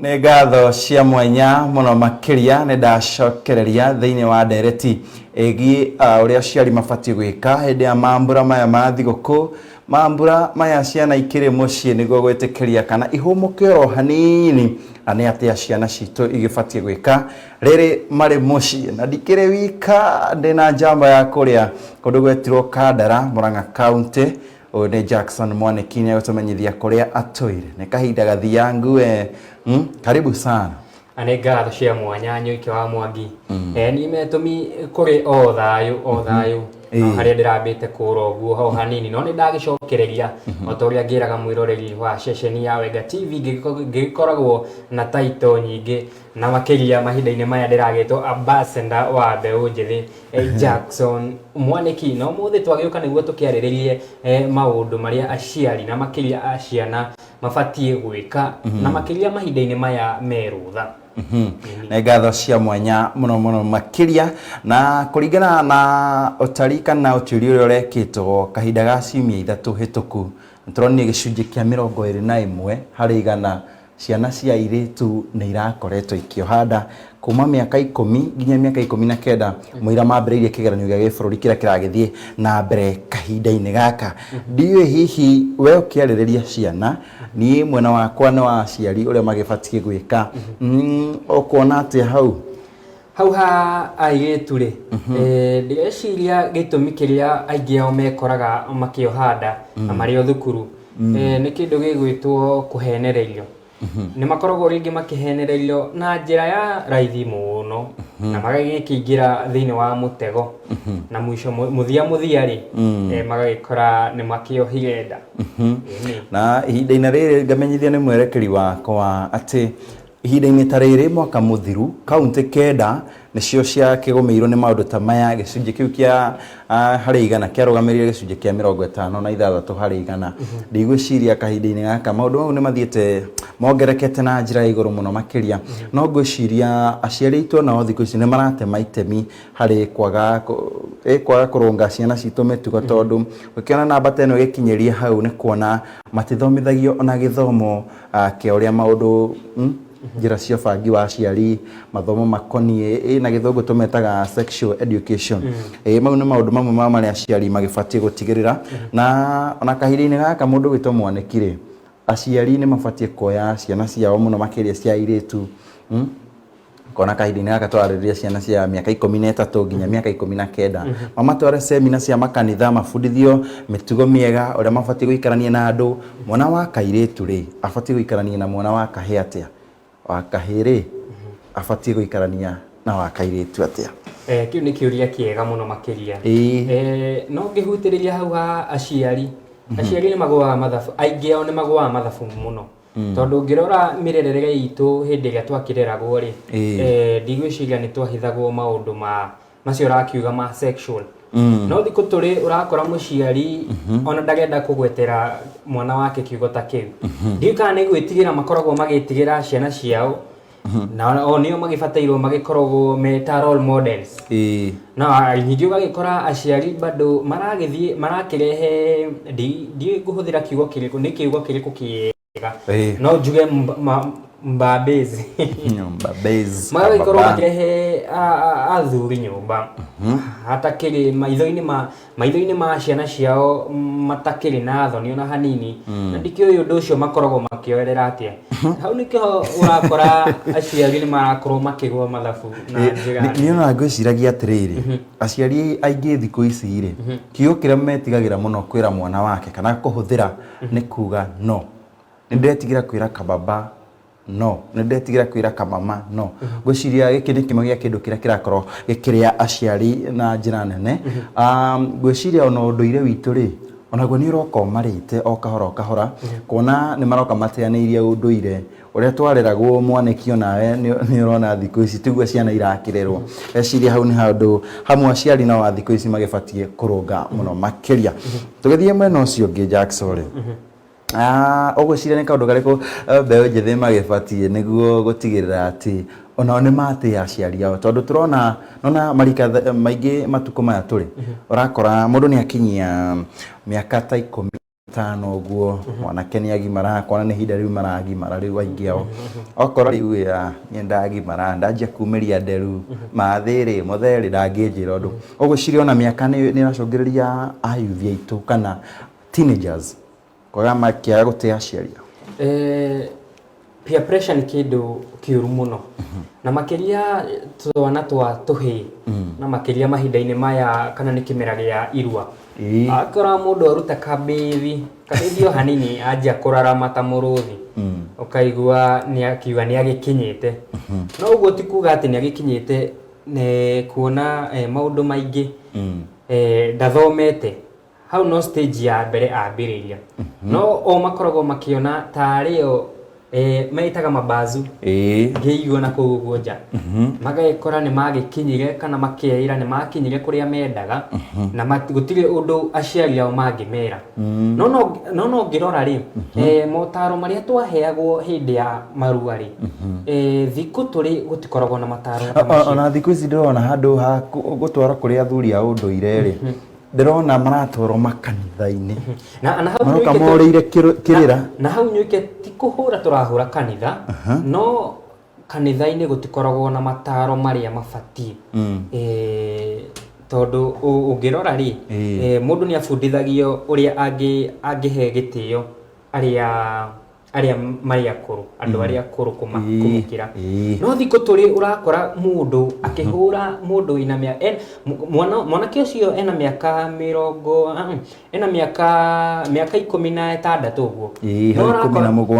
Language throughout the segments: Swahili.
Nĩ ngatho cia mwanya mũno makĩria nĩ ndacokereria thĩinĩ wa ndereti ĩgiĩ ũrĩa aciari mabatie gwĩka hĩndĩ ya mambura maya ma thigũkũ. Mambura maya ciana ikĩrĩ mũciĩ nĩguo gwĩtĩkĩria kana ihũmũke oro hanini nĩ atĩa ciana citũ igĩbatie gwĩka rĩrĩ marĩ mũciĩ. Na ndikĩrĩ wika, ndĩna njamba ya kũrĩa kũndũ gwetirwo Kandara, Murang'a County. Ũyũ nĩ Jackson Mwaniki nĩ agũtũmenyithia kũrĩa atũire. Nĩ kahinda gathiangu karibu sana. Ane ngatho cia mwanya Nyoike wa Mwangi. Ni metũmi kũrĩ o thayũ harĩa ndĩrambĩte kũra ũguo ho hanini, no nĩ ndagĩcokereria o ta ũrĩa ngĩraga mwĩroreri wa ceceni ya Wenga TV ngĩkoragwo na taito nyingĩ na makĩria mahinda-inĩ maya ndĩragĩtwo ambassador wa mbeũ njĩthĩ Jackson Mwaniki. No mũthĩ twagĩũka nĩguo tũkĩarĩrĩrie maũndũ marĩa aciari na makĩria a ciana mabatie gwĩka na makĩria mahinda-inĩ maya merutha. Nĩ ngatho cia mwanya mũno makĩria na kũringana na ũtari kana ũtuĩria ũrĩa ũrekĩtwo kahinda ga ciumia ithatũ hĩtũku, nĩtũronire gĩcunjĩ kĩa 21 harĩ igana ciana cia airĩtu nĩ irakoretwo ikĩoha nda kuma mĩaka 10 nginya mĩaka 19 mũira mambĩrĩirie kĩgeranio gĩa gĩbũrũri kĩrĩa kĩragĩthiĩ na mbere kahinda-inĩ gaka. Ndiũĩ hihi we ũkĩarĩrĩria ciana niĩ mwena wakwa nĩ wa aciari ũrĩa magĩbatie gwĩka ũkuona atĩa hau ha airĩtu rĩ, ndĩreciria gĩtũmi kĩrĩa aingĩ ao mekoraga makĩoha nda marĩ o thukuru nĩ kĩndũ gĩgwĩtwo kũhenererio. Nĩ makoragwo rĩngĩ makĩhenererio na njĩra ya raithi mũno na magagĩkĩingĩra thĩinĩ wa mũtego na mũico mũthia rĩ magagĩkora nĩ makĩohire nda. Na ihinda-inĩ rĩrĩ ngamenyithia nĩ mwerekeri wakwa atĩ ihinda-inĩ ta rĩrĩ mwaka mũthiru kaunti 9 nĩcio ciakĩgũmĩirwo nĩ maũndũ ta maya. Gĩcunjĩ kĩu kĩa harĩ igana kĩarũgamĩrĩire gĩcunjĩ kĩa 56 harĩ igana. Ndigwĩciria kahinda-inĩ gaka maũndũ mau nĩ mathiĩte mongerekete na njĩra ya igũrũ mũno makĩria. No ngwĩciria aciari aitũ nao thikũ ici nĩ maratema itemi harĩ kwaga kũrũnga ciana citũ mĩtugo, tondũ ũkĩona namba ta ĩno ĩgĩkinyĩria hau nĩ kuona matithomithagio ona gĩthomo kĩa ũrĩa maũndũ njĩra cia bangi wa aciari, mathomo makoniĩ na gĩthũngũ tũmetaga sexual education. Mau nĩ maũndũ mamwe ma marĩa aciari magĩbatie gũtigĩrĩra. Na ona kahinda-inĩ gaka mũndũ gwĩtwo Mwaniki rĩ, aciari nĩ mabatie kuoya ciana ciao mũno makĩria cia airĩtu. Kona kahinda-inĩ gaka twarĩrĩria ciana cia mĩaka 13 nginya mĩaka 19 mamatware semina cia makanitha mabundithio mĩtugo mĩega ũrĩa mabatie gũikarania na andũ. Mwana wa kairĩtu rĩ abatie gũikarania na mwana wa kahĩĩ atĩa, wa kahĩĩ rĩ abatie gũikarania na wa kairĩtu atĩa. Kĩu nĩ kĩũria kĩega mũno makĩria. No ngĩhutĩrĩria hau ha aciari nĩ magũaga mathabu, aingĩ ao nĩ magũaga mathabu mũno. Tondũ ngĩrora mĩrerere itũ hĩndĩ ĩrĩa twakĩreragwo rĩ, ndigwĩciria nĩ twahithagwo maũndũ macio ũrakiuga ma sexual. No thikũ tũrĩ ũrakora mũciari ona ndagenda kũgwetera mwana wake kiugo ta kĩu. Ndiũĩ kana nĩ gwĩtigĩra makoragwo magĩtigĩra ciana ciao na o nĩo magĩbatairwo magĩkoragwo me ta role models. Na ningĩ ũgagĩkora aciari bado maragĩthiĩ marakĩrehe, ndiũĩ ngũhũthĩra kiugo kĩrĩkũ, nĩ kiugo kĩrĩkũ kĩega, no njuge mbabezi magagĩkorwo makĩrehe athuri nyũmba hatakĩrĩ maitho-inĩ ma ciana ciao matakĩrĩ na thoni ona hanini. Na ndikĩũĩ ũndũ ũcio makoragwo makĩoerera atĩa. Hau nĩkĩho ũrakora aciari nĩ marakorwo makĩgũa mathabu na njĩra. Niĩ ona ngwĩciragia atĩrĩrĩ, aciari aingĩ thikũ ici rĩ kiugo kĩrĩa metigagĩra mũno kwĩra mwana wake kana kũhũthĩra nĩ kuga no. Nĩ ndĩretigĩra kwĩra kababa no, nĩ ndĩretigĩra kwĩra kamama no. Ngwĩciria gĩkĩ nĩ kĩmwe gĩa kĩndũ kĩrĩa kĩrakorwo gĩkĩrĩa aciari na njĩra nene. Ngwĩciria ona ũndũire witũ rĩ onaguo nĩ ũroka ũmarĩte o kahora kuona nĩ maroka mateanĩirie ũndũire ũrĩa twareragwo. Mwaniki onawe nĩ ũrona thikũ ici tiguo ciana irakĩrerwo. Eciria hau nĩ handũ hamwe aciari nao a thikũ ici magĩbatie kũrũnga mũno makĩria. Tũgĩthiĩ mwena ũcio ũngĩ Jackson rĩ, ũgwĩciria nĩ kaũndũ karĩkũ mbeũ njĩthĩ magĩbatie nĩguo gũtigĩrĩra atĩ onao nĩ matĩa aciari ao? Tondũ tũrona marika maingĩ matukũ maya tũrĩ ũrakora mũndũ nĩ akinyia mĩaka ta 10 tano guo mwanake ni agimara kwana ni hinda riu maragimara riu aingiao okora riu ya nyenda agimara ndajia kumeria nderu mathiri mutheri ndangijira undu uguciria ona miaka ni iracungiriria ayuthi aitu kana teenagers kwa makia gutia aciari peer pressure ni kindu kiuru muno na makiria twana twa tuhi na makiria mahinda-ini maya kana ni kimera gia irua akora mundu aruta kabithi o hanini ajia kurarama ta muruthi ukaigua ni akiuga ni agikinyite no uguo ti kuga ati ni agikinyite ne kuona maundu maingi ndathomete hau no stage ya mbere ambiriria no o makoragwo makiona tario maitaga mabazu ngeigua na kuguo nja magekora ni magikinyire kana makeira ni makinyire kuria mendaga na gutire undu aciari ao mangimera no ngirora ri motaro maria twaheagwo hindi ya marua ri thiku turi gutikoragwo na mataro ona thiku ici ndirona handu ha gutwara kuria athuri a unduire ri ndirona maratwaro makanitha-ini na hau kamorire kirira na hau nyuke ti kuhura turahura kanitha no kanitha-ini gutikoragwo na mataro maria mabati tondu ungirora ri mundu ni abundithagio uria angihe gitio aria mari akuru andu aria akuru kumukira no thiko turi urakora mundu akihura mundu ina mwanake ucio ena miaka 20 ena miaka 16 uguo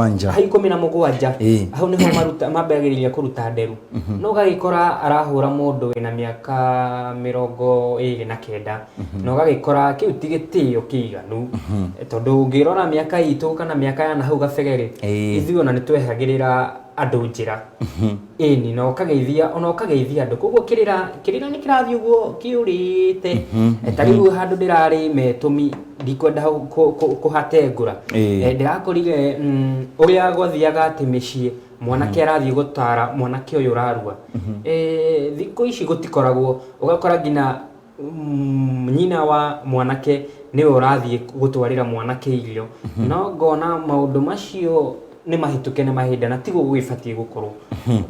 ha 17 hau niho maruta mambagiriria kuruta nderu no gagikora arahura mundu ina miaka 29 no gagikora kiu tigitio kiganu tondu ngirora miaka itu kana miaka ya na hau gabegere ithuĩ ona nĩtwehagĩrĩra andũ njĩra ĩni na ũkageithia andũ koguo kĩrĩra nĩ kĩrathiĩ ũguo kĩũrĩte ta rĩu handũ ndĩrarĩ metũmi ndikwenda kũhatengũra ndĩrakorire ũrĩa gwathiaga atĩ mĩciĩ mwanake arathiĩ gũtara mwanake ũyũ ũrarua thikũ ici gũtikoragwo ũgakora nginya nyina wa mwanake ni urathiĩ gũtwarĩra mwanake irio no ngona maũndũ macio ni mahituke ni mahinda na tigo gwibatie gukorwo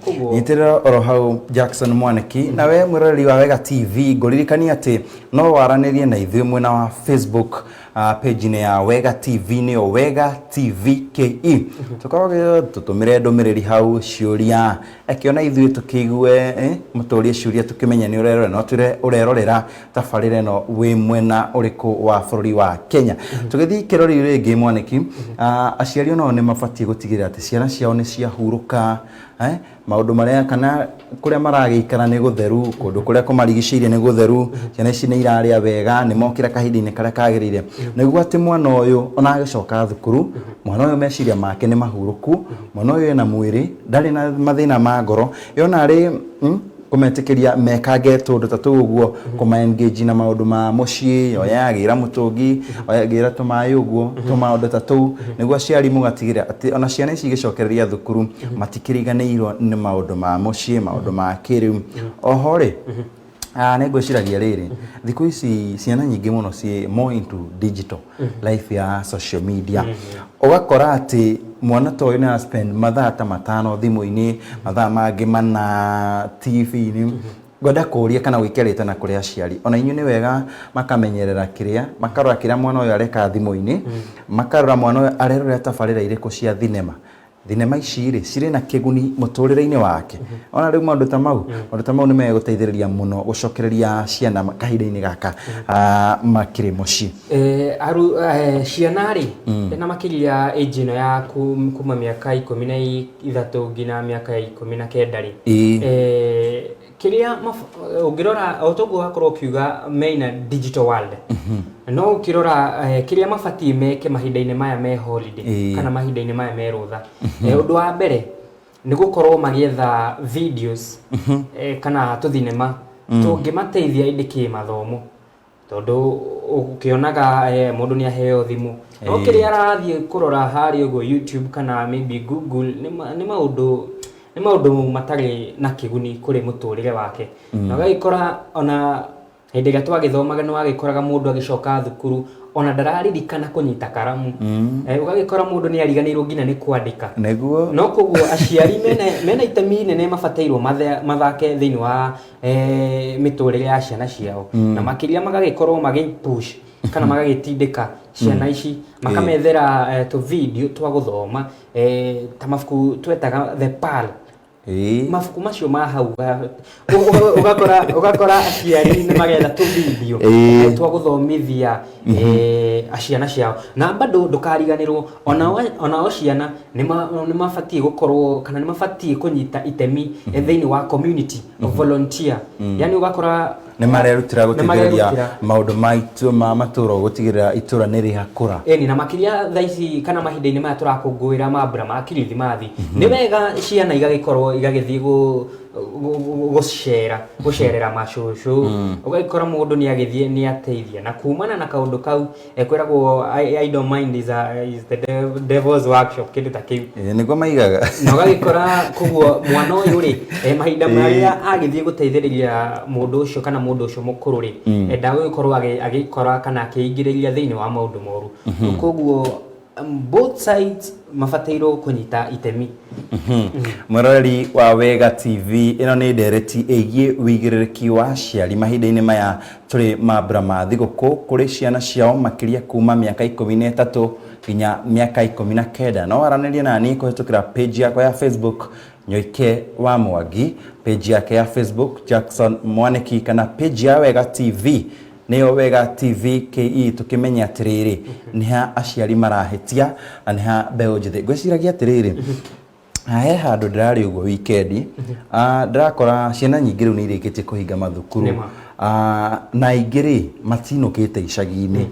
koguo nyitira oro hau Jackson Mwaniki na we mwirori wa Wega TV ngoririkania ati no waranirie na ithuĩ mwena wa Facebook page ni ya Wega TV ni o Wega TV KE tukorwo tutumire ndumiriri hau ciuria akiona ithuĩ tukiigue muturie ciuria tukimenya ni urerora no tire urerorera tabarire no wi mwena uriku wa bururi wa Kenya tugithi kirori ringi Mwaniki aciari no ni mabatie gutigirira ati ciana ciao ni ciahuruka maundu maria kana kuria maragikara ni gutheru kundu kuria kumarigicirie ni gutheru ciana ici ni iraria wega ni mokira kahindi-ini karia kagirire niguo ati mwana uyu ona agicoka thukuru mwana uyu meciria make ni mahuruku mwana uyu ena mwiri ndari na mathina ma ngoro yona ari kumetikiria mekange tundu ta tuguo kuma engage na maundu ma mucii oyagira mutungi oyagira tumayi uguo tumaundu ta tu niguo aciari mugatigira ati ona ciana ici gicokereria thukuru matikiriganirwo ni maundu ma mucii maundu ma kiriu oho ri negwiciragia riri thiku ici ciana nyingi muno ci more into digital life ya social media ugakora ati mwana to ina spend mathaa ta 5 thimu-ini mathaa mangi mana TV-ini ngoda kuria kana wikerete na kuria aciari ona inyu ni wega makamenyerera kiria makarora kiria mwana uyu areka thimu-ini makarora mwana uyu arerora tabarira iriku cia thinema ici ri ciri na kiguni muturire-ini wake ona riu maundu ta mau ni meguteithiriria muno gucokereria ciana kahinda-ini gaka makiri muci ciana ri na makiria age no ya kuma miaka 13 nginya miaka 19 ri kiria ungirora otogo wakorwo kiuga maina digital world no ukirora kiria mabati meke mahinda-ini maya me holiday kana mahinda-ini maya me rutha undu wa mbere ni gukorwo magietha videos kana tuthinema tungimateithia indiki mathomo tondu ukionaga mundu ni aheo thimu no kiria arathie kurora hari ugo YouTube kana maybe Google ni maundu matari na kiguni kuri muturire wake na gagikora ona hindi gatwa githomaga no agikoraga mundu agicoka thukuru ona ndararirikana kunyita karamu ugagikora mundu ni ariganirwo ngina ni kwandika neguo no koguo aciari mena itemi nene mabatairwo mathake thiini wa miturire ya ciana ciao na makiria magagikorwo magipush kana magagitindika ciana ici makamethera tu video twa guthoma ta mafuku twetaga the Pearl mafuku macio mahauga ugakora aciari ni magetha tu video twa guthomithia aciana ciao na bado ndukariganirwo ona ciana ni mabatie gukorwo kana ni mabatie kunyita itemi thiini wa community volunteer yani ugakora ni marerutira gutigiria maundu maitu ma maturo gutigira itura ni rihakura ni na makiria thaici kana mahinda-ini maya turakungwira mambura ma kirithimathi ni wega ciana igagikorwo igagithii gucerera macucu ugakora mundu ni agithie ni ateithia na kumana na kaundu kau kwiragwo I don't mind is the devil's workshop kindu ta kiu niguo maigaga na ugakora kuguo mwana uyu ri mahinda maria agithie guteithiriria mundu ucio kana mundu ucio mukuru ri ndagwikorwo agikora kana akiingiriria thiini wa maundu moru kuguo both sides mafatairo kunyita itemi murori wa Wega TV ino ni ndereti egie wigiririki wa ciari mahinda-ini maya turi mambura ma thiguku kuri ciana ciao makiria kuma miaka 13 nginya miaka 19 no araniria nani kuhitukira page yakwa ya Facebook Nyoike wa Mwangi, page yake ya Facebook Jackson Mwaniki kana page ya Wega TV niyo Wega TV KE tukimenya atiriri niha aciari marahetia na niha beo njithe gwiciragia atiriri he handu ndirari uguo weekend ndirakora ciana nyingi riu ni irikitie kuhinga mathukuru na ingiri matinukite icagi-ini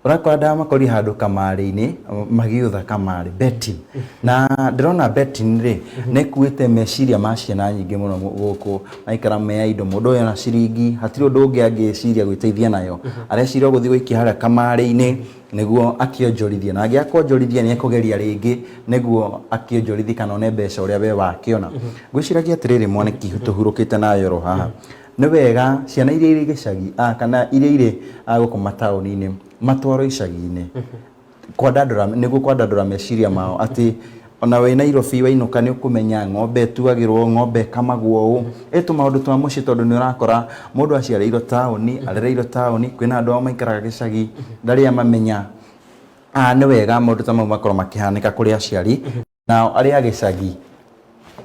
urakora ndamakori handu kamari-ini magiutha kamari betting na ndirona betting ri nekuite meciria ma ciana nyingi muno guku maikara me indo mundu yana ciringi hatiri undu ungi angiciria gwiteithia nayo areciria guthii gwikia haria kamari-ini niguo akionjorithia na agiakonjorithia ni ekugeria ringi niguo akionjorithia kana one mbeca uria we wakiona gwiciragia atiriri Mwaniki tuhurukite nayo ro haha ni wega ciana iria iri gicagi kana iria iri guku mataoni-ini matwaro icagi-ini kwandandura niguo kwandandura meciria mao ati ona we Nairobi wainuka ni ukumenya ng'ombe tuagirwo ng'ombe kamagwo u etu maundu twa muci tondu ni urakora mundu aciareirwo taoni arereirwo taoni kwina andu maikaraga gicagi ndari amamenya ni wega maundu ta mau makorwo makihanika kuri aciari na aria gicagi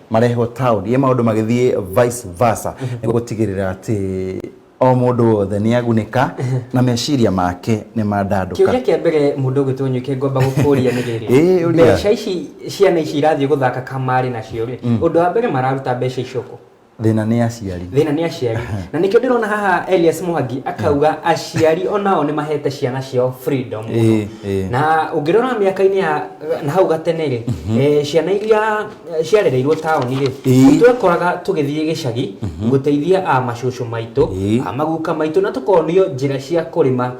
mareho taoni ye maundu magithie vice versa niguo gutigirira ati o mundu wothe ni agunika na meciria make ni mandanduka kiuria kia mbere mundu gwitwo Nyoike ngomba gukuria ni riri mbeca ici ciana ici irathie guthaka kamari nacio ri undu wa mbere mararuta mbeca icoko thina ni aciari na nikio ndirona haha Elias Mwangi akauga aciari onao ni mahete ciana ciao freedom na ungirora miaka-ini ya na hau gatenere ciana iria ciarereirwo taoni ri twekoraga tugithie gicagi guteithia macucu maitu maguka maitu na tukonio njira cia kurima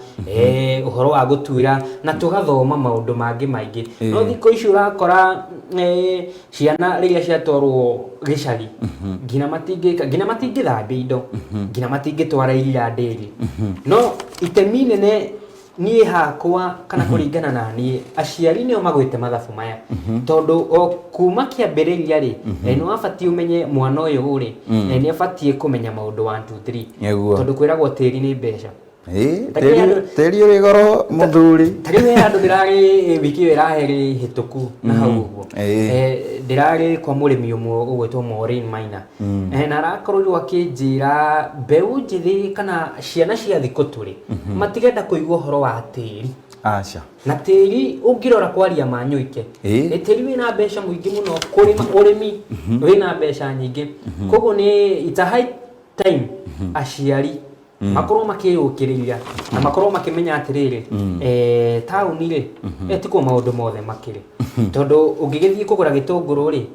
uhoro wa gutuira na tugathoma maundu mangi maingi no thiko ici urakora ciana riria ciatwarwo gicagi ngina matingithambia indo ngina matingitwara iria ndiri no itemi nene nie hakwa kana kuringana na nie aciari nio magwite mathabu maya tondu o kuma kiambiriria ri no abatie umenye mwana uyu uri ni abatie kumenya maundu 1 2 3 tondu kwiragwo tiri ni mbeca teri uri goro muthuri tari andu ndirari wiki iraheri hituku na hau uguo ndirari kwa murimi umwe ugwetwo Maureen Maina na arakorwo akinjira mbeu njithi kana ciana cia thikũ turi matigenda kuigua horo wa tiri acha na tiri ungirora kwaria ma Nyoike tiri wina mbeca muingi muno kurima urimi wina mbeca nyingi koguo ni it's a high time aciari makorwo makiyukiriria na makorwo makimenya atiriri tauni ri etiko maundu mothe makiri tondu ungigithie kugura gitunguru ri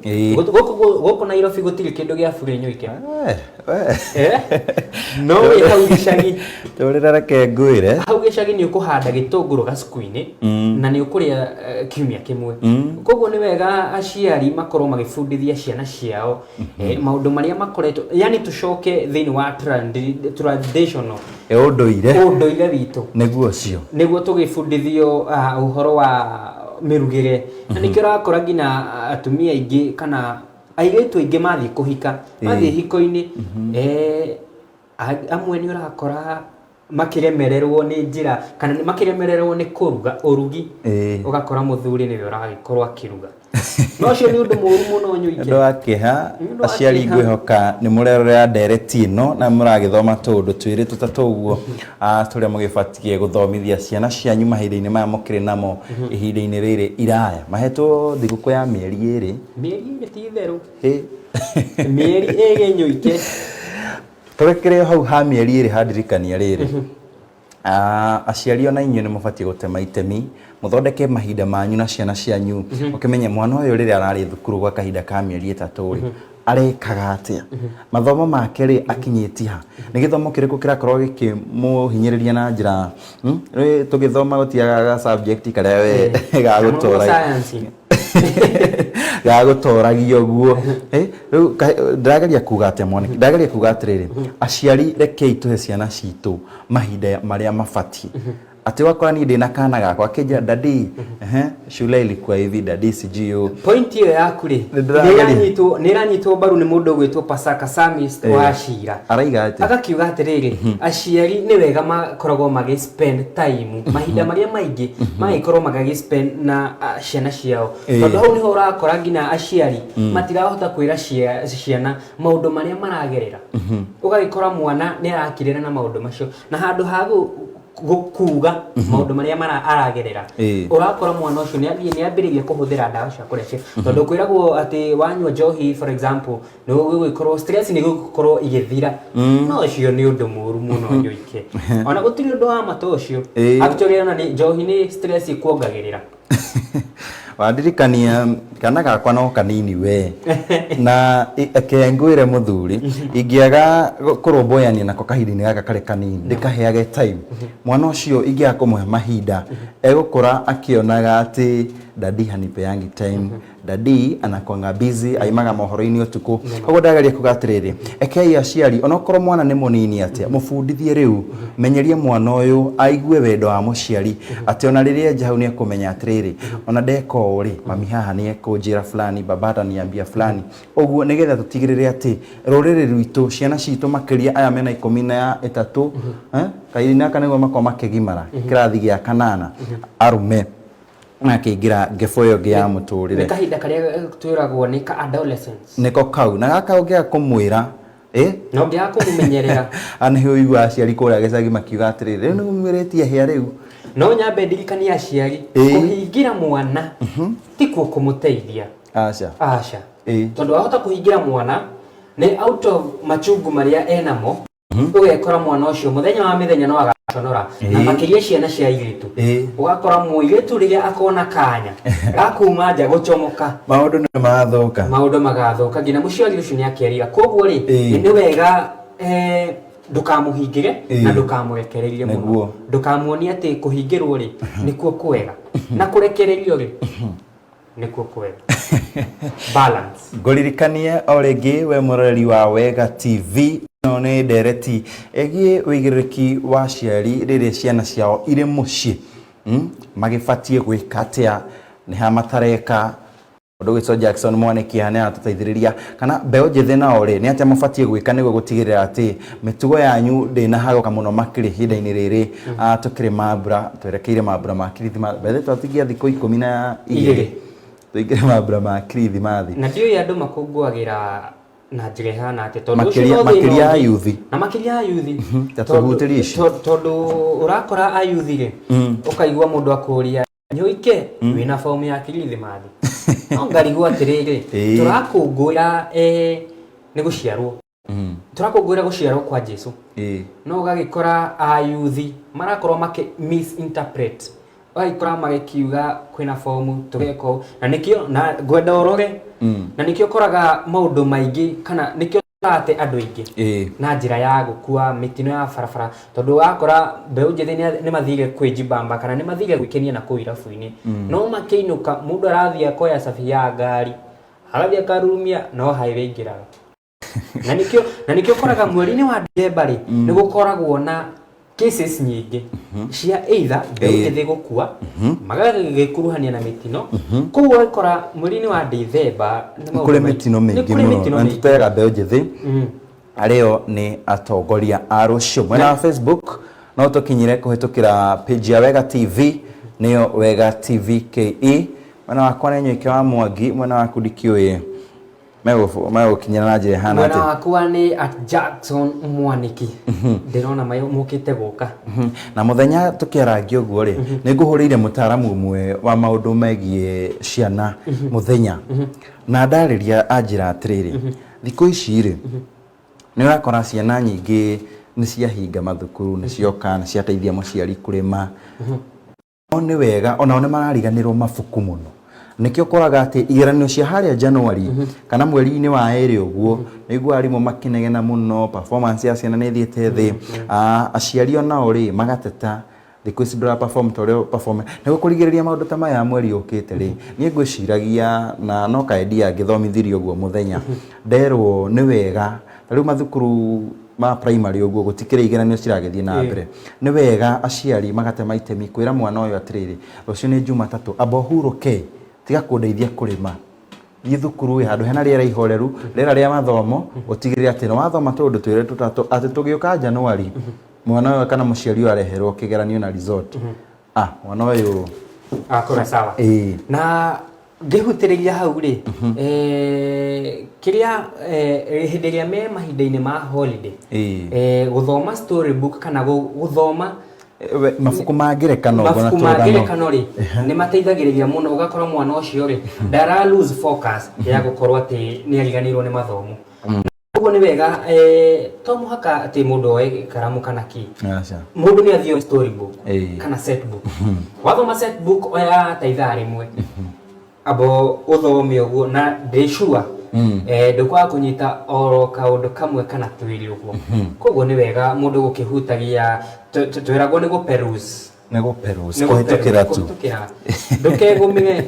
goko Nairobi gutiri kindu gia free Nyoike no hau gicagi turira ke nguire hau gicagi ni ukuhanda gitunguru gacuku-ini na ni ukuria kiumia kimwe koguo ni wega aciari makorwo magifundithia ciana ciao maundu maria makoretwo yani tucoke thiini wa tradition traditional unduire witũ niguo cio niguo tugibundithio uhoro wa mirugire na nikio rakora ngina atumia ingi kana airitu ingi mathi kuhika mathi hiko-ini amwe ni urakora makiremererwo ni njira kana makiremererwo ni kuruga urugi ugakora muthuri ni uragikorwo akiruga no cio ni undu muru muno nyuike ndo akiha aciari ngwihoka ni murerera ndereti ino na muragithoma tundu twiri tutatuguo turia mugibatie guthomithia ciana cianyu mahinda-ini maya mukire namo ihinda-ini riri iraya mahetwo thiguku ya mieri iri ti itheru mieri iri nyuike turekere hau ha mieri iri handirikania riri aciari ona inyu ni mubatie gutema itemi muthondeke mahinda manyu na ciana cianyu ukimenya mwana uyu riri arari thukuru gwa kahinda ka mieri 3 ri arekaga atia mathomo make ri akinyitie ha ni githomo kiriku kirakorwo gikimuhinyiriria na njira tugithoma gutiaga subject karia we gagutora gagutoragio guo riu ndirageria kuga atia mwaniki ndirageria kuga atiriri aciari rekei tuhe ciana citu mahinda maria mabatie ati wakora ni ndina kana gakwa kija dadi shule ilikuwa hivi dadi sijio point hiyo yaku ri niranyitwo baru ni mundu gwitwo Pasaka Samis wa Shira araiga ati agakiuga atiriri aciari ni wega makoragwo magi spend time mahinda maria maingi magikorwo magagi spend na ciana ciao tondu hau niho urakora ngina aciari matirahota kwira ciana maundu maria maragerera ugagikora mwana ni arakirira na maundu macio na handu hagu gukuga maundu maria aragerera urakora mwana ucio ni ambiririe kuhuthira ndawa cia kurecia tondu kwiragwo ati wanywa njohi for example no gwikorwo stress ni gwikorwo igithira no ucio ni undu muru muno nyuike ona gutiri undu wa mato ucio actually ona ni njohi ni stress ikuongagirira wandirikania kana gakwa no kanini we na akengwire muthuri ingiaga kurumboyania nako kahinda-ini gaka kare kanini ndikaheage time mwana ucio ingia kumuhe mahinda egukura akionaga ati dadi hanipeangi time dadi anakwanga busy aimaga mohoro-ini utuku koguo ndagaria kugatiriri ekei aciari onokorwo mwana ni munini atia mufundithie riu menyerie mwana uyu aigue wendo wa muciari ati ona riria njahau ni akumenya atiriri ona ndeko uri mami haha ni ekunjira fulani babata niambia fulani oguo nigetha tutigirire ati ruriri rwitu ciana citu makiria aya mena 13 kaini aka niguo makoma makigimara kirathi gia kanana arume na kiingira ngefoyo gia muturire ni kahinda karia twiragwo ni ka adolescence niko kau na gaka ungia kumwira no ngia kumumenyerera ani hu igwa aciari kuria gicagi makiuga atiriri riu nimumiretie hia riu no nyambe ndirikania aciari kuhingira mwana tikuo kumuteithia aca tondu wahota kuhingira mwana ni out of machungu maria enamo ugekora mwana ucio muthenya wa mithenya no agaconora na makiria ciana cia iritu ugakora muiritu riria akona kanya gakuma nja gucomoka maundu ni magathoka ngina muciari ucio ni akerira koguo ri ni wega ndukamuhingire na ndukamurekererie muno ndukamuonia ati kuhingirwo ri nikuo kwega na kurekererio ri nikuo kwega balance ngoririkanie oringi we murori wa Wega TV no ni ndereti egie wigiriki wa ciari riria ciana ciao ire mucii magibatie gwika atia ni ha matareka undu gwico Jackson Mwaniki hane atutaithiriria kana mbeo njithi na ori ni atia mubatie gwika niguo gutigirira ati mitugo yanyu ndina hagoka muno makiri hinda-ini riri tukiri mambura twerekeire mambura ma Kirithimathi bethe twatigia thiku 12 tuigire mambura ma Kirithimathi na ndio andu makungwagira na njira hana ati tondu makiria yuthi na makiria yuthi tatuhutiria ici tondu urakora ayuthi ri ukaigwa mundu akuria nyuike wina form ya Kirithimathi no ngarigwa atiriri turakungura ni guciarwo turakungura guciarwo kwa Jesu no gagikora ayuthi marakorwo make misinterpret waikora magikiuga kwina form tugeko na nikio na gwenda orore na nikio koraga maundu maingi kana nikio ate andu ingi na njira ya gukua mitino ya barabara tondu wakora mbeu njithi ni mathire kwijibamba kana ni mathire gwikenia na kuirafu-ini no makiinuka mundu arathia koya safi ya ngari arathia karumia no highway ngiraga na nikio koraga mweri-ini wa December ri ni gukoragwo na cases nyingi cia either mbeũ gukua magagikuruhania na mitino koguo ikora mweri-ini wa December ni kuri mitino mingi muno na tutega mbeũ njithi areo ni atongoria a rucio mwena wa Facebook no tukinyire kuhitukira page ya Wega TV niyo Wega TV KE mwena wakwa ni Nyoike wa Mwangi mwena wa Kudikiwe mego kinyana na njira hana ati mwena wakwa ni Jackson Mwaniki ndirona mayo mukite guka na muthenya tukirangio guo ri ni nguhurire mutaramu umwe wa maundu megie ciana muthenya na ndariria anjira atiriri thikũ ici ri ni urakora ciana nyingi ni ciahinga mathukuru ni cioka ni ciateithia muciari kurima ni wega ona one marariganirwo mabuku muno nikio koraga ati igeranio cia haria January kana mweri-ini wa eri uguo niguo arimu makinegena muno performance ya ciana ni thiete thi aciari onao ri magateta thikũ ici ndora perform toreo perform niguo kurigiriria maundu ta maya mweri ukite ri ni ngwiciragia na no kaedia ngithomithirio guo muthenya nderwo ni wega riu mathukuru ma primary uguo gutikire igeranio ciragethie na mbere ni wega aciari magatema itemi kwira mwana uyu atiriri rucio ni Jumatatu amba huruke tiga kundeithia kurima thukuru wi handu hena riera ihoreru riera ria mathomo utigirira ati no wathoma tundu twire tutatu ati tugiuka January mwana uyu kana muciari uyu areherwo kigeranio na resort mwana uyu akora sawa na ngihutiriria hau ri kiria hindiria me mahinda-ini ma holiday guthoma storybook kana guthoma mabuku mangerekano ri ni mateithagiriria muno ugakora mwana ucio ri ndara lose focus ya gukorwo ati ni ariganirwo ni mathomo uguo ni wega to muhaka ati mundu oe karamu kana ki mundu ni athio storybook kana setbook wathoma setbook oya taitha rimwe abo uthome uguo na ndicua ndukwa kunyita oro kaundu kamwe kana twiri uguo koguo ni wega mundu gukihutagia twiragwo ni guperuse kuhitukira tu ndukegumire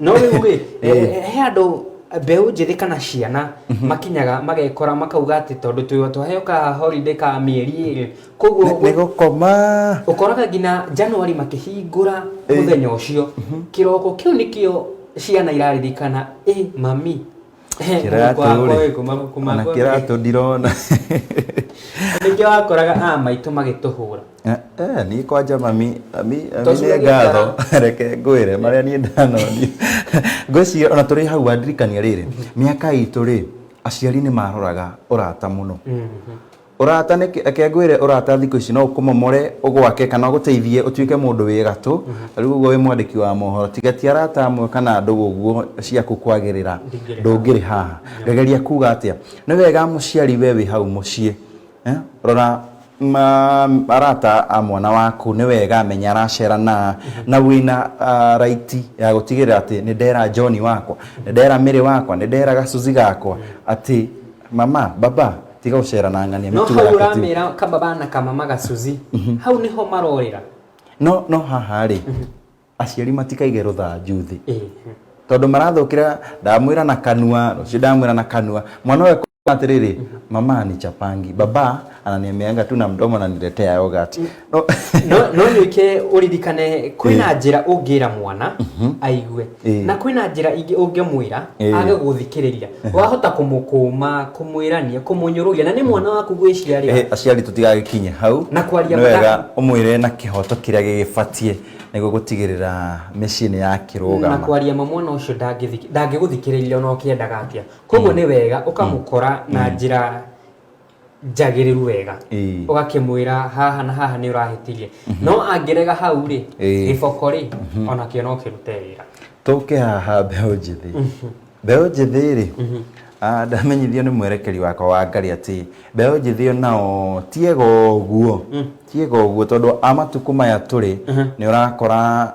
no riu he andu mbeũ njithi kana ciana makinyaga magekora makauga ati tondu twaheoka holiday ka mieri iri koguo ni gukoma ukoraga ngina January makihingura muthenya ucio kiroko kiu nikio ciana iraririkana mami kiratu ndirona nikio wakoraga maitu magituhura ni kwanja mami ni ngatho reke ngwire maria ni ndanoni ngwiciria ona turi hau andirikania riri miaka itu ri aciari ni maroraga urata muno urata ni akengwire urata thikũ ici no kumomore ugwake kana uguteithie utuike mundu wi gatu riu uguo wi mwandiki wa mohoro tigati arata amwe kana andu uguo ciaku kwagirira ndungiri haha gegeria kuga atia ni wega muciari we wi hau mucie rora arata a mwana waku ni wega amenya aracera na wina right ya gutigirira ati ni ndera John wakwa ni ndera Mary wakwa ni ndera gacuzi gakwa ati mama baba tiga ucera na ng'ania mituga no uramira kababa na kamama gacuzi hau niho marorira no haha ri aciari matikaige ruthanju thi tondu marathukira ndamwira na kanua rucio ndamwira na kanua mwana we atiriri mama ni chapangi baba ananiameanga tu na mdomo na niletea yogurt no nyoike uririkane kwina njira ungira mwana aigue na kwina njira ingi ungemwira age guthikiriria wahota kumukuma kumwirania kumunyururia na ni mwana waku gwiciria aciari tutigagikinye hau na kwaria wega umwire na kihoto kiria gigibatie niguo gutigirira machine ya kirugama na kwaria mwana ucio ndangiguthikiriria no kiendaga atia koguo ni wega ukamukora na njira njagiriru wega ugakimwira haha na haha ni urahitirie no angirega hau ri giboko ri ona kio no kirute wira tuke haha mbeũ njithi ri ndamenyithio ni mwerekeri wakwa wa ngari ati mbeũ njithi nao tiega uguo tondu amatuku maya turi ni urakora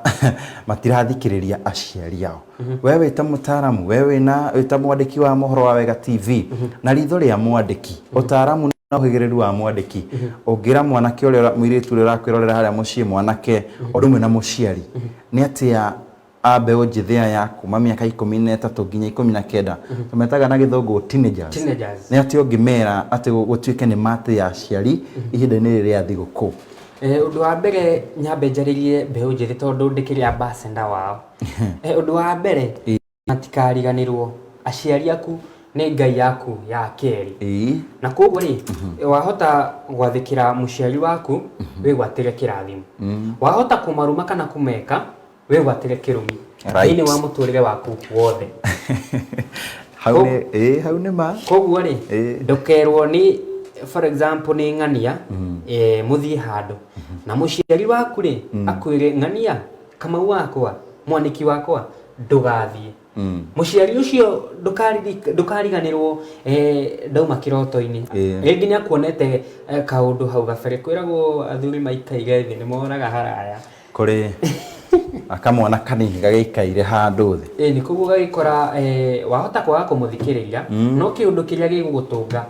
matirathikiriria aciari ao wewe ta mutaramu wewe na ta mwandiki wa mohoro wa Wega TV na ritho ria mwandiki utaramu na uhigireru wa mwandiki ungira mwanake uria mwiritu uria urakwirorera haria mucii mwanake odumwe na muciari ni atia a mbeũ njĩthĩ aya kuma mĩaka 13 nginya 19 tumetaga na gĩthũngũ teenagers nĩ atĩ ũngĩmera atĩ gũtuĩke nĩ matĩ aciari ihinda-inĩ rĩrĩa thigũkũ. Ũndũ wa mbere nyambe njarĩrie mbeũ njĩthĩ tondũ ndĩkĩrĩ ambassador wao. Ũndũ wa mbere matikariganĩrwo aciari aku nĩ ngai yaku ya kerĩ. Na koguo rĩ wahota gwathĩkĩra mũciari waku wĩgwatĩre kĩrathimo. Wahota kũmaruma kana kũmeka wĩgwatĩre kĩrumi thĩinĩ wa mũtũrĩre waku wothe. Hau nĩ ma. Koguo rĩ ndokerwo ni for example ni ng'ania muthie handũ na mũciari waku rĩ akwĩre ng'ania Kamau wakwa mwaniki wakwa ndugathie. Mũciari ũcio ndukariganĩrwo ndauma kĩroto-inĩ. Rĩngĩ nĩ akuonete kaũndũ hau gabere kwĩragwo athuri maikaire thĩ nĩ moraga haraya. Kũrĩ akamwana kanini gagĩikaire handũ thĩ. Nĩ koguo gagĩkora wahota kwaga kũmũthikĩrĩria no kĩũndũ kĩrĩa gĩgũgũtũnga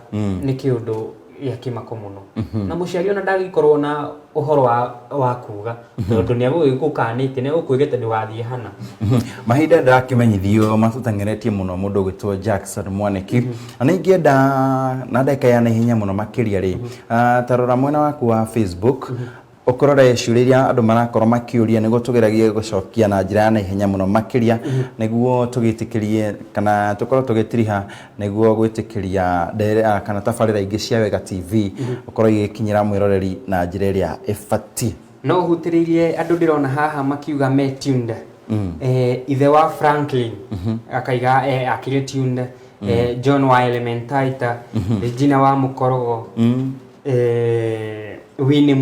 nĩ kĩũndũ gĩa kĩmako mũno. Na mũciari ona ndagĩkorwo na ũhoro wa kuga tondũ nĩ agũgĩkũkanĩte nĩ agũkwĩrĩte ndũgathiĩ hana. Mahinda ndakĩmenyithio matuteng'eretie mũno mũndũ ũgĩtwo Jackson Mwaniki. Na ingĩenda na ndeka ya naihenya mũno makĩria rĩ tarora mwena waku wa Facebook ukorore ciũria iria andũ marakorwo makĩũria nĩguo tũgeragie gũcokia na njĩra ya naihenya mũno makĩria nĩguo tũgĩtĩkĩrie kana tũkorwo tũgĩtiriha nĩguo gwĩtĩkĩria kana tabarĩra ingĩ cia Wega TV ukorwo igĩkinyĩra mwĩroreri na njĩra ĩrĩa ĩbatiĩ. No hutĩrĩirie andũ ndĩrona haha makiuga me tuned. Ithe wa Franklin akaiga akĩrĩ tuned. John wa Elementaita, Regina wa Mukorogo, Winnie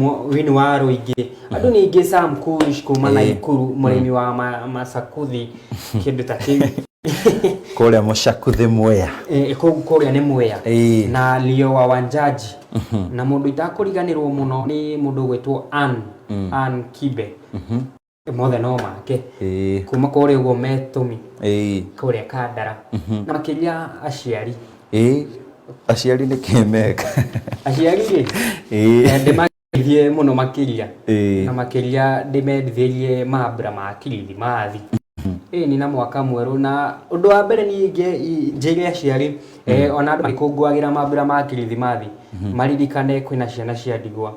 wa Rũingĩ. Andũ nĩ ingĩ Sam Kush kuma Naikuru mũrĩmi wa macakuthi kĩndũ ta kĩu. Kũrĩa mũcakuthi Mwea. Kũrĩa nĩ Mwea. Na Leo wa Wanjaji. Na mũndũ itakũriganĩrwo mũno nĩ mũndũ ũgwĩtwo Ann Kibe. Mothe no make. Kuma kũrĩa ũguo Metũmi. Kũrĩa Kandara. Na makĩria aciari. Aciari nĩ kĩmeka. Aciari ndĩmagithie mũno makĩria. Na makĩria ndĩmendithĩrie mambura ma kirithimathi. Ni na mwaka mwerũ na ũndũ wa mbere ni njĩre aciari ona andũ makũngũagĩra mambura ma kirithimathi maririkane kwĩna ciana cia ndigwa.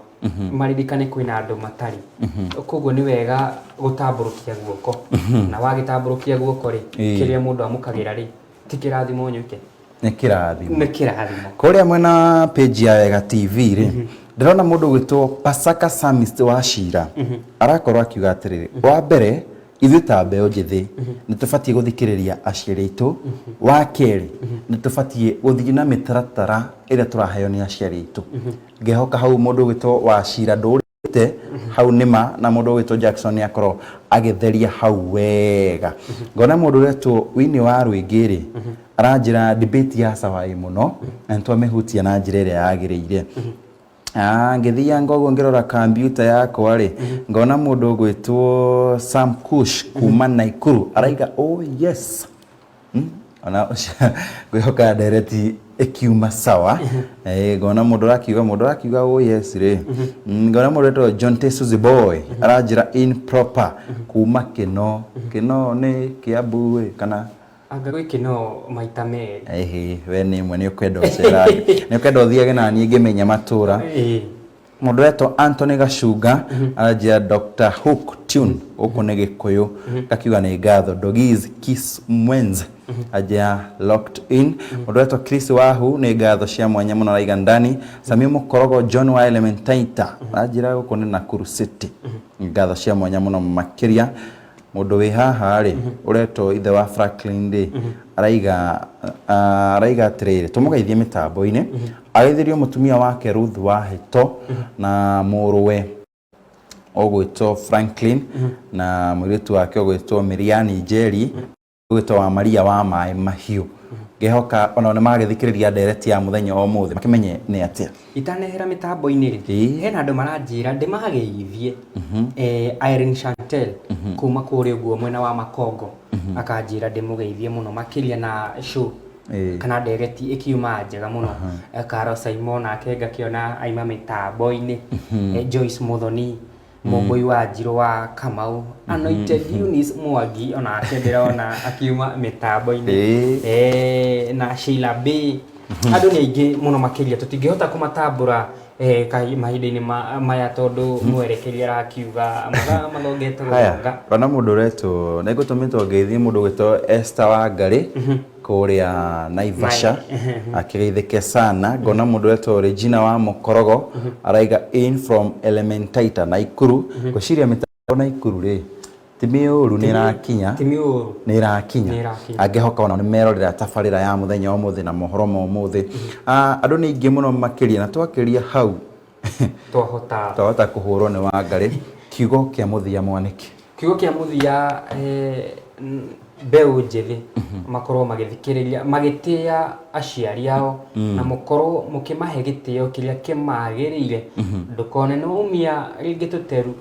Maririkane kwĩna andũ matarĩ. Koguo nĩ wega gũtambũrũkia guoko. Na wagĩtambũrũkia guoko rĩ kĩrĩa mũndũ amũkagĩra rĩ ti kĩrathimo nyuke. Nĩ kĩrathimo. Nĩ kĩrathimo. Kũrĩa mwena page ya Wega TV rĩ ndĩrona mũndũ gwĩtwo Pasaka Samist wa Cira arakorwo akiuga atĩrĩrĩ wa mbere ithuĩ ta mbeũ njĩthĩ nĩ tũbatiĩ gũthikĩrĩria aciari aitũ. Wa kerĩ nĩ tũbatiĩ gũthiĩ na mĩtaratara ĩrĩa tũraheo nĩ aciari aitũ. Ngehoka hau mũndũ gwĩtwo wa Cira ndũrĩte hau nĩma na mũndũ gwĩtwo Jackson nĩ akorwo agĩtheria hau wega. Ngona mũndũ wetwo Winnie wa Rũingĩ rĩ aranjĩra debate ya cawai mũno na nĩtwamĩhutia na njĩra ĩrĩa yagĩrĩire. Ngĩthia ngogo ngĩrora kambiuta yakwa rĩ ngona mũndũ gwĩtwo Sam Kush kuma Naikuru araiga oh yes. Ona ngĩhoka ndereti ikiuma sawa. Ngona mũndũ arakiuga oh yes rĩ. Ngona mũndũ wetwo John Tesuzi Boy aranjĩra improper kuma Kĩno. Kĩno nĩ Kiambu kana anga gwĩkĩno maita merĩ. We nĩ mwe nĩ ũkwenda ũcerage nĩ ũkwenda ũthiage na niĩ ngĩmenya matũra. Mũndũ wetwo Anthony Gacunga aranjĩra Dr. Hook Tune gũkũ nĩ Gĩkũyũ gakiuga nĩ ngatho Doggies Kiss Mwenz aja locked in. Mũndũ wetwo Chris Wahu nĩ ngatho cia mwanya mũno araiga ndani. Sami Mukorogo John wa Elementaita aranjĩra gũkũ nĩ Nakuru City ngatho cia mwanya mũno makĩria. Mũndũ wĩ haha rĩ ũretwo ithe wa Franklin Day araiga atĩrĩrĩ tũmũgeithie mĩtambo-inĩ agĩthirio mũtumia wake Ruth Wahĩto na mũrũwe ũgwĩtwo Franklin na mũirĩtu wake ũgwĩtwo Miriani Njeri ũgwĩtwo wa Maria wa Maĩ Mahiũ. Ngehoka ona nĩ magĩthikĩrĩria ndereti ya mũthenya o mũthĩ makĩmenye nĩ atĩa. Itanehera mĩtambo-inĩ rĩ hena andũ maranjĩra ndĩmageithie. Irene Chantel kuma kũrĩa ũguo mwena wa Makongo akanjĩra ndĩmũgeithie mũno makĩria na show kana ndereti ĩkiuma njega mũno. Karo Simon nake ngakĩona aima mĩtambo-inĩ. Joyce Muthoni Mũmbũi wa Njirũ wa Kamau Anointed Eunice Mwangi ona akendera akiuma mitambo-ini na Sheila B andu ni aingi muno makiria tutingihota kumatambura mahinda-ini maya tondu mwerekeria arakiuga mathongete guthonga kana mundu uretwo na igutumitwo ngeithi mundu gwitwo Esther Wangari kuria Naivasha akigeithike sana ngona mundu uretwo Regina wa Mukorogo araiga in from Elementaita Naikuru guciria mitambo Naikuru ri timiuru ni rakinya angihoka ona nimerorera tabarira ya muthenya umuthi na mohoro mo umuthi andu ni ingi muno makiria na twakiria hau twahota kuhurwo ni Wangari kiugo kia muthia mwaniki kiugo kia muthia mbeu njithi makorwo magithikiriria magitia aciari ao na mukorwo mukimahe gitio kiria kimagirire ndukone no umia ringi tuteru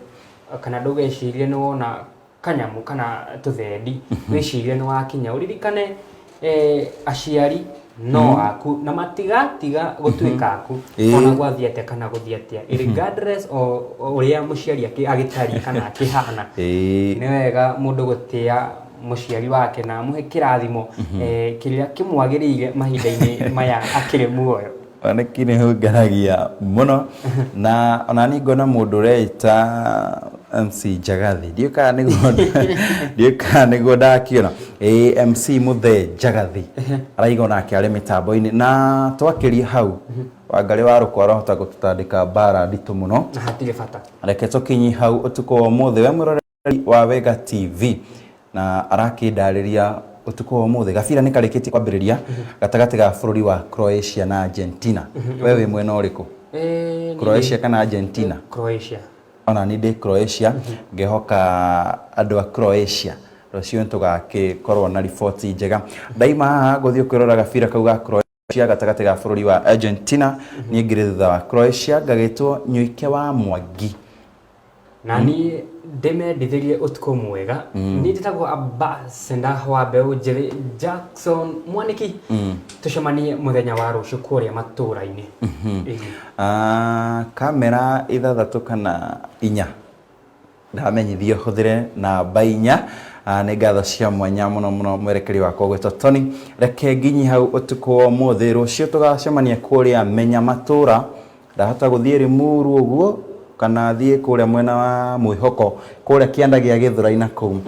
kana ndugecirie ni wona kanyamu kana tuthendi wicirie ni wakinya uririkane aciari no aku na matigatiga gutuika aku ona gwathiate kana guthiatia regardless uria muciari agitari kana akihana ni wega mundu gutia muciari wake na muhe kirathimo kiria kimwagirire mahinda-ini maya akiri muoyo oneki ni hungaragia muno na ona ni ngona mundu reita MC Njagathi ndiuka niguo ndakiona MC Muthe Njagathi araiga nake ari mitambo-ini na twakiria hau Wangari wa Rukwa arahota gutandika bara nditu muno na hatige bata reke tukinyi hau utuko wa muthe we muroreri wa Wega TV na arakindariria utuko wa muthe gabira ni kareketie kwambiriria gatagati ga bururi wa Croatia na Argentina wewe mwena uriku Croatia kana Argentina Croatia ona ni de Croatia ngehoka andu a Croatia rucio tugakikorwo na riboti njega daima guthio kwirora gabira kau ga Croatia gatagati ga bururi wa Argentina ni ngire thutha wa Croatia gagitwo Nyuike wa Mwangi na ni ndimendithirie utuko mwega ni nditagwo Ambassador wa mbeu njithi Jackson Mwaniki tucemanie muthenya wa rucio kuria matura-ini kamera 6 kana 4 ndamenyithio huthire namba 4 ni ngatho cia mwanya muno muno mwerekeri wakwa gwitwo Tony reke nginyi hau utuko wa muthi rucio tugacemania kuria menya matura ndahota guthie Rimuru uguo kana thie kuria mwena wa Mwihoko kuria kianda gia Githura-ina kuu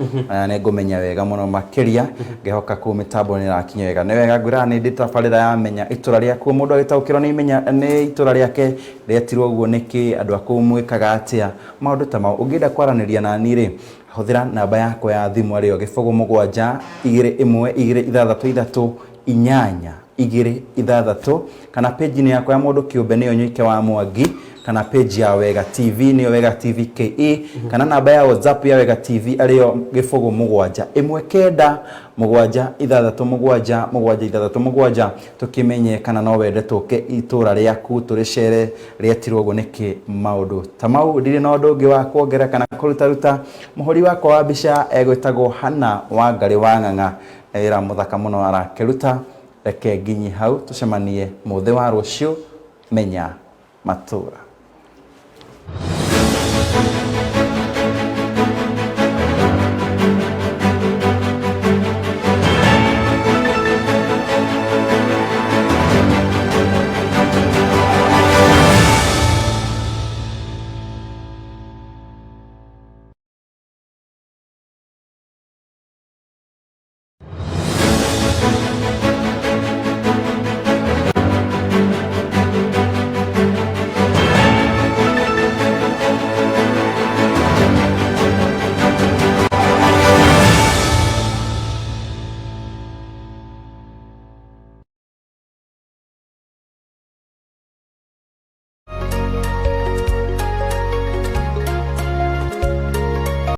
ni ngumenya wega muno makiria ngehoka ku mitambo ni rakinya wega ni wega ngwira ni nditabarira ya menya itura riaku mundu agitaukirwo ni menya ni itura riake rietirwo uguo niki andu aku mwikaga atia maundu ta mau ungida kwaraniria na ni ri huthira namba yako ya thimu ario 07212163 kana page ni yako ya mundu kiumbe niyo Nyuike wa Mwangi kana page ya Wega TV ni Wega TV KE kana namba ya WhatsApp ya Wega TV ario 0719763777 tukimenye kana no wende tuke itura riaku turicere rietirwo go niki maundu tamau ndiri no ndungi wa kuongera kana kurutaruta muhuri wako wa bica egwitagwo Hana Wangari wa Ng'ang'a era muthaka muno arakiruta reke nginyi hau tucemanie muthi wa rucio menya matura.